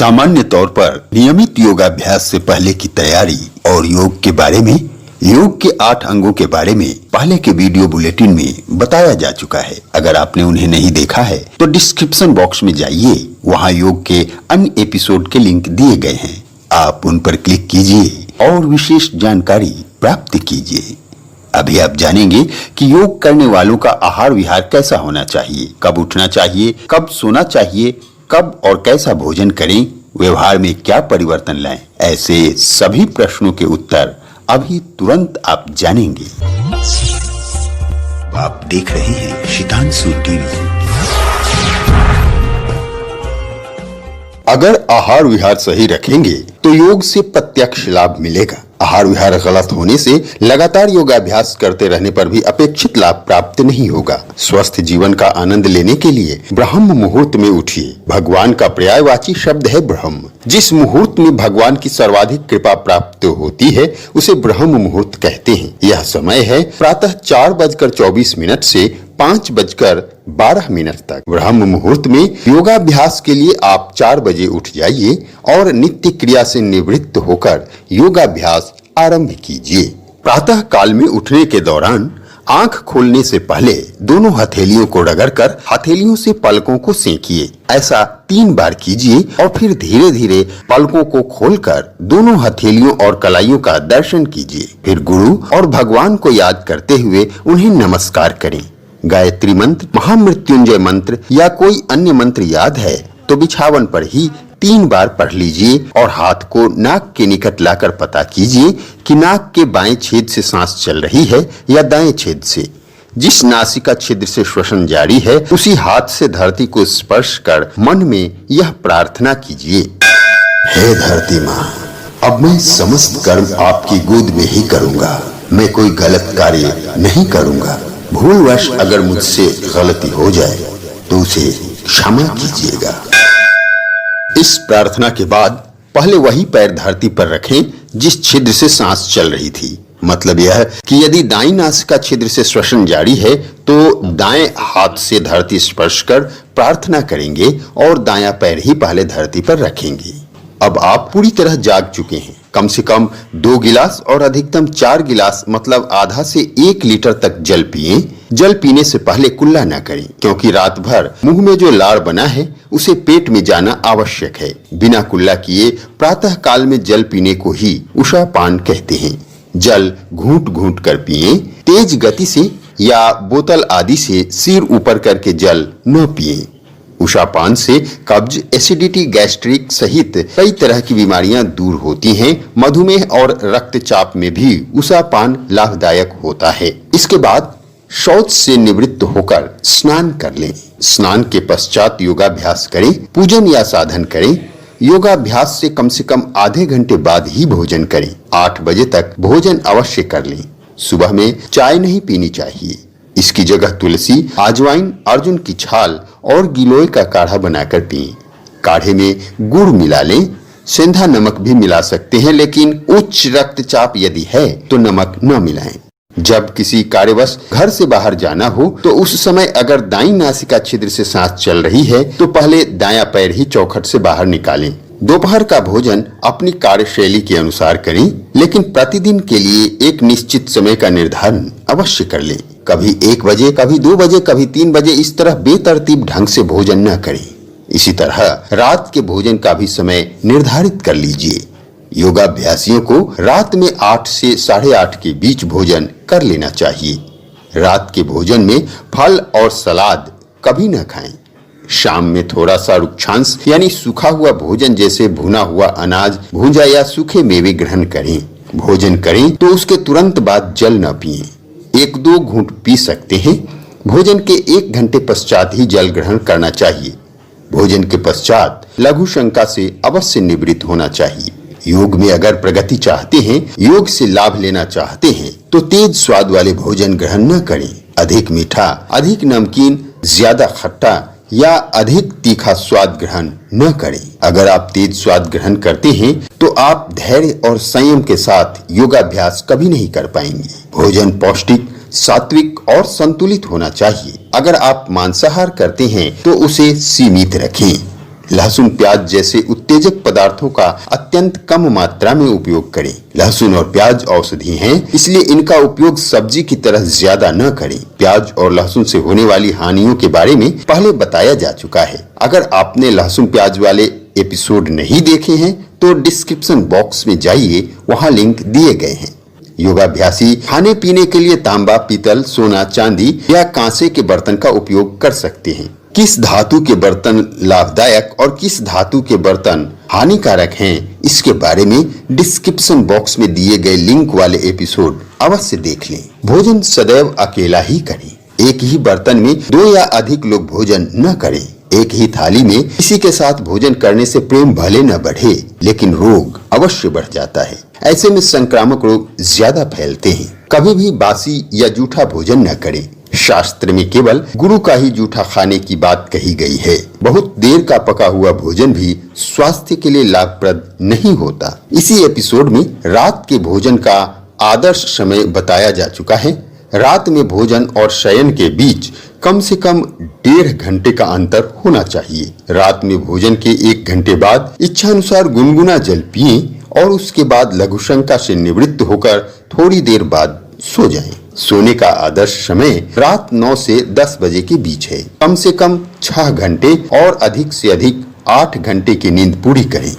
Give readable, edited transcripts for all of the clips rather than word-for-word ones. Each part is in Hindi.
सामान्य तौर पर नियमित योगाभ्यास से पहले की तैयारी और योग के बारे में, योग के 8 अंगों के बारे में पहले के वीडियो बुलेटिन में बताया जा चुका है। अगर आपने उन्हें नहीं देखा है तो डिस्क्रिप्शन बॉक्स में जाइए, वहां योग के अन्य एपिसोड के लिंक दिए गए हैं, आप उन पर क्लिक कीजिए और विशेष जानकारी प्राप्त कीजिए। अभी आप जानेंगे कि योग करने वालों का आहार विहार कैसा होना चाहिए, कब उठना चाहिए, कब सोना चाहिए, कब और कैसा भोजन करें, व्यवहार में क्या परिवर्तन लाएं। ऐसे सभी प्रश्नों के उत्तर अभी तुरंत आप जानेंगे। आप देख रहे हैं शितांशु टीवी। अगर आहार विहार सही रखेंगे तो योग से प्रत्यक्ष लाभ मिलेगा। आहार विहार गलत होने से लगातार योगाभ्यास करते रहने पर भी अपेक्षित लाभ प्राप्त नहीं होगा। स्वस्थ जीवन का आनंद लेने के लिए ब्रह्म मुहूर्त में उठिए। भगवान का पर्यायवाची शब्द है ब्रह्म। जिस मुहूर्त में भगवान की सर्वाधिक कृपा प्राप्त होती है उसे ब्रह्म मुहूर्त कहते हैं। यह समय है प्रातः 4:24 से 5:12 तक। ब्रह्म मुहूर्त में योगाभ्यास के लिए आप 4 बजे उठ जाइए और नित्य क्रिया से निवृत्त होकर योगाभ्यास आरंभ कीजिए। प्रातः काल में उठने के दौरान आंख खोलने से पहले दोनों हथेलियों को रगड़कर हथेलियों से पलकों को सेंकिए। ऐसा 3 बार कीजिए और फिर धीरे धीरे पलकों को खोलकर दोनों हथेलियों और कलाइयों का दर्शन कीजिए। फिर गुरु और भगवान को याद करते हुए उन्हें नमस्कार करें। गायत्री मंत्र, महामृत्युंजय मंत्र या कोई अन्य मंत्र याद है तो बिछावन पर ही 3 बार पढ़ लीजिए और हाथ को नाक के निकट लाकर पता कीजिए कि नाक के बाएं छेद से सांस चल रही है या दाएं छेद से। जिस नासिका छिद्र से श्वसन जारी है उसी हाथ से धरती को स्पर्श कर मन में यह प्रार्थना कीजिए, हे धरती माँ, अब मैं समस्त कर्म आपकी गोद में ही करूँगा। मैं कोई गलत कार्य नहीं करूँगा। भूलवश अगर मुझसे गलती हो जाए तो उसे क्षमा कीजिएगा। इस प्रार्थना के बाद पहले वही पैर धरती पर रखें जिस छिद्र से सांस चल रही थी। मतलब यह कि यदि दाईं नासिका छिद्र से श्वसन जारी है तो दाएं हाथ से धरती स्पर्श कर प्रार्थना करेंगे और दायां पैर ही पहले धरती पर रखेंगे। अब आप पूरी तरह जाग चुके हैं। कम से कम 2 गिलास और अधिकतम 4 गिलास मतलब आधा से 1 लीटर तक जल पिए। जल पीने से पहले कुल्ला न करें, क्योंकि रात भर मुंह में जो लार बना है उसे पेट में जाना आवश्यक है। बिना कुल्ला किए प्रातः काल में जल पीने को ही उषा पान कहते हैं। जल घूंट घूंट कर पिए। तेज गति से या बोतल आदि से सिर ऊपर करके जल न पिए। उषापान से कब्ज, एसिडिटी, गैस्ट्रिक सहित कई तरह की बीमारियां दूर होती हैं। मधुमेह और रक्तचाप में भी उषापान लाभदायक होता है। इसके बाद शौच से निवृत्त होकर स्नान कर लें। स्नान के पश्चात योगाभ्यास करें, पूजन या साधन करें। योगाभ्यास से कम आधे घंटे बाद ही भोजन करें। 8 बजे तक भोजन अवश्य कर लें। सुबह में चाय नहीं पीनी चाहिए। इसकी जगह तुलसी, अजवाइन, अर्जुन की छाल और गिलोय का काढ़ा बनाकर पिएं। काढ़े में गुड़ मिला लें। सेंधा नमक भी मिला सकते हैं, लेकिन उच्च रक्तचाप यदि है तो नमक न मिलाएं। जब किसी कार्यवश घर से बाहर जाना हो तो उस समय अगर दाईं नासिका छिद्र से सांस चल रही है तो पहले दायां पैर ही चौखट से बाहर निकालें। दोपहर का भोजन अपनी कार्यशैली के अनुसार करें, लेकिन प्रतिदिन के लिए एक निश्चित समय का निर्धारण अवश्य कर लें। कभी 1 बजे, कभी 2 बजे, कभी 3 बजे, इस तरह बेतरतीब ढंग से भोजन न करें। इसी तरह रात के भोजन का भी समय निर्धारित कर लीजिए। योगाभ्यासियों को रात में 8 से 8:30 के बीच भोजन कर लेना चाहिए। रात के भोजन में फल और सलाद कभी न खाएं। शाम में थोड़ा सा रुक्षांश यानी सूखा हुआ भोजन जैसे भुना हुआ अनाज, भूजा या सूखे मेवे ग्रहण करें। भोजन करें तो उसके तुरंत बाद जल न पिएं। 1-2 घूंट पी सकते हैं। भोजन के 1 घंटे पश्चात ही जल ग्रहण करना चाहिए। भोजन के पश्चात लघु शंका से अवश्य निवृत्त होना चाहिए। योग में अगर प्रगति चाहते हैं, योग से लाभ लेना चाहते हैं तो तेज स्वाद वाले भोजन ग्रहण न करें। अधिक मीठा, अधिक नमकीन, ज्यादा खट्टा या अधिक तीखा स्वाद ग्रहण न करें। अगर आप तेज स्वाद ग्रहण करते हैं तो आप धैर्य और संयम के साथ योगाभ्यास कभी नहीं कर पाएंगे। भोजन पौष्टिक, सात्विक और संतुलित होना चाहिए। अगर आप मांसाहार करते हैं तो उसे सीमित रखें। लहसुन प्याज जैसे उत्तेजक पदार्थों का अत्यंत कम मात्रा में उपयोग करें। लहसुन और प्याज औषधि हैं, इसलिए इनका उपयोग सब्जी की तरह ज्यादा न करें। प्याज और लहसुन से होने वाली हानियों के बारे में पहले बताया जा चुका है। अगर आपने लहसुन प्याज वाले एपिसोड नहीं देखे हैं तो डिस्क्रिप्शन बॉक्स में जाइए, वहां लिंक दिए गए हैं। योगाभ्यासी खाने पीने के लिए तांबा, पीतल, सोना, चांदी या कांसे के बर्तन का उपयोग कर सकते हैं। किस धातु के बर्तन लाभदायक और किस धातु के बर्तन हानिकारक हैं, इसके बारे में डिस्क्रिप्शन बॉक्स में दिए गए लिंक वाले एपिसोड अवश्य देख लें। भोजन सदैव अकेला ही करें। एक ही बर्तन में 2 या अधिक लोग भोजन न करें। एक ही थाली में किसी के साथ भोजन करने से प्रेम भले न बढ़े, लेकिन रोग अवश्य बढ़ जाता है। ऐसे में संक्रामक रोग ज्यादा फैलते हैं। कभी भी बासी या जूठा भोजन न करें। शास्त्र में केवल गुरु का ही जूठा खाने की बात कही गई है। बहुत देर का पका हुआ भोजन भी स्वास्थ्य के लिए लाभप्रद नहीं होता। इसी एपिसोड में रात के भोजन का आदर्श समय बताया जा चुका है। रात में भोजन और शयन के बीच कम से कम 1.5 घंटे का अंतर होना चाहिए। रात में भोजन के 1 घंटे बाद इच्छानुसार गुनगुना जल पिएं और उसके बाद लघुशंका से निवृत्त होकर थोड़ी देर बाद सो जाएं। सोने का आदर्श समय रात 9 से 10 बजे के बीच है। कम से कम 6 घंटे और अधिक से अधिक 8 घंटे की नींद पूरी करें।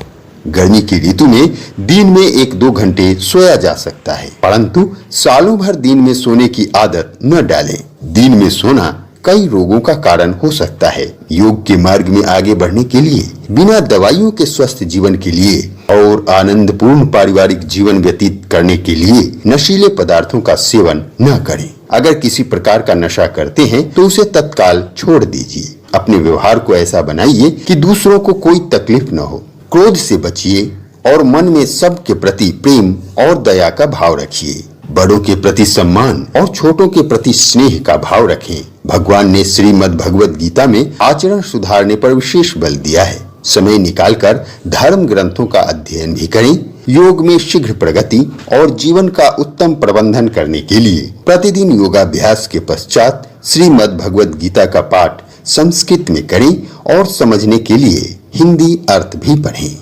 गर्मी की ऋतु में दिन में 1-2 घंटे सोया जा सकता है, परंतु सालों भर दिन में सोने की आदत न डालें। दिन में सोना कई रोगों का कारण हो सकता है। योग के मार्ग में आगे बढ़ने के लिए, बिना दवाइयों के स्वस्थ जीवन के लिए और आनंदपूर्ण पारिवारिक जीवन व्यतीत करने के लिए नशीले पदार्थों का सेवन न करें। अगर किसी प्रकार का नशा करते हैं तो उसे तत्काल छोड़ दीजिए। अपने व्यवहार को ऐसा बनाइए कि दूसरों को कोई तकलीफ न हो। क्रोध से बचिए और मन में सबके प्रति प्रेम और दया का भाव रखिए। बड़ों के प्रति सम्मान और छोटों के प्रति स्नेह का भाव रखें। भगवान ने श्रीमद् भगवद गीता में आचरण सुधारने पर विशेष बल दिया है। समय निकालकर धर्म ग्रंथों का अध्ययन भी करें। योग में शीघ्र प्रगति और जीवन का उत्तम प्रबंधन करने के लिए प्रतिदिन योगाभ्यास के पश्चात श्रीमद् भगवद गीता का पाठ संस्कृत में करें और समझने के लिए हिंदी अर्थ भी पढ़ें।